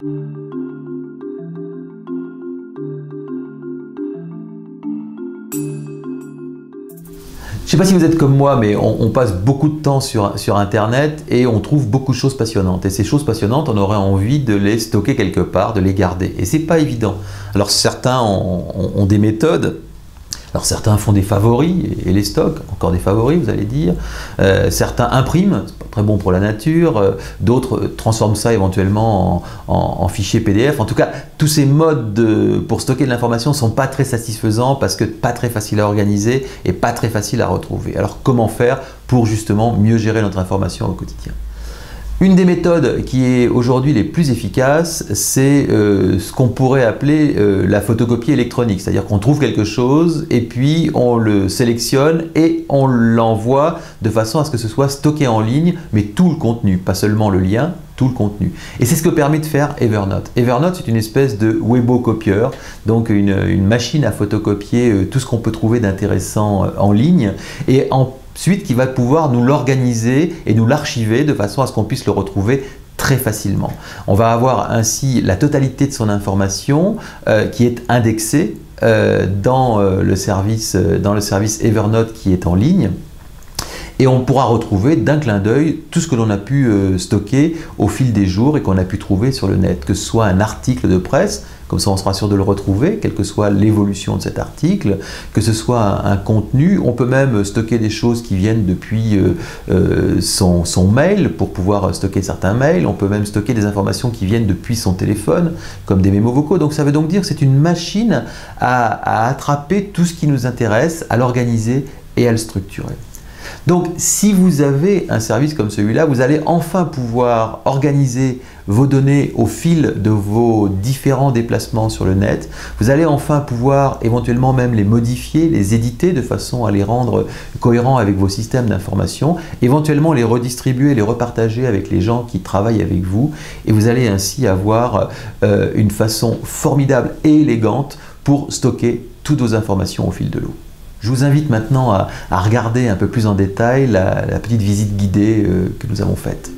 Je ne sais pas si vous êtes comme moi, mais on passe beaucoup de temps sur Internet et on trouve beaucoup de choses passionnantes. Et ces choses passionnantes, on aurait envie de les stocker quelque part, de les garder. Et ce n'est pas évident. Alors certains ont des méthodes. Alors certains font des favoris et les stockent, encore des favoris vous allez dire. Certains impriment, c'est pas très bon pour la nature. D'autres transforment ça éventuellement en fichier PDF. En tout cas, tous ces modes pour stocker de l'information ne sont pas très satisfaisants parce que pas très faciles à organiser et pas très faciles à retrouver. Alors comment faire pour justement mieux gérer notre information au quotidien ? Une des méthodes qui est aujourd'hui les plus efficaces, c'est ce qu'on pourrait appeler la photocopie électronique. C'est-à-dire qu'on trouve quelque chose et puis on le sélectionne et on l'envoie de façon à ce que ce soit stocké en ligne, mais tout le contenu, pas seulement le lien, tout le contenu. Et c'est ce que permet de faire Evernote. Evernote, c'est une espèce de webocopieur, donc une machine à photocopier tout ce qu'on peut trouver d'intéressant en ligne. Et ensuite qui va pouvoir nous l'organiser et nous l'archiver de façon à ce qu'on puisse le retrouver très facilement. On va avoir ainsi la totalité de son information qui est indexée dans le service Evernote qui est en ligne. Et on pourra retrouver d'un clin d'œil tout ce que l'on a pu stocker au fil des jours et qu'on a pu trouver sur le net, que ce soit un article de presse, comme ça on sera sûr de le retrouver, quelle que soit l'évolution de cet article, que ce soit un contenu. On peut même stocker des choses qui viennent depuis son mail pour pouvoir stocker certains mails. On peut même stocker des informations qui viennent depuis son téléphone, comme des mémos vocaux. Donc ça veut donc dire que c'est une machine à attraper tout ce qui nous intéresse, à l'organiser et à le structurer. Donc si vous avez un service comme celui-là, vous allez enfin pouvoir organiser vos données au fil de vos différents déplacements sur le net. Vous allez enfin pouvoir éventuellement même les modifier, les éditer de façon à les rendre cohérents avec vos systèmes d'information, éventuellement les redistribuer, les repartager avec les gens qui travaillent avec vous, et vous allez ainsi avoir une façon formidable et élégante pour stocker toutes vos informations au fil de l'eau. Je vous invite maintenant à regarder un peu plus en détail la petite visite guidée que nous avons faite.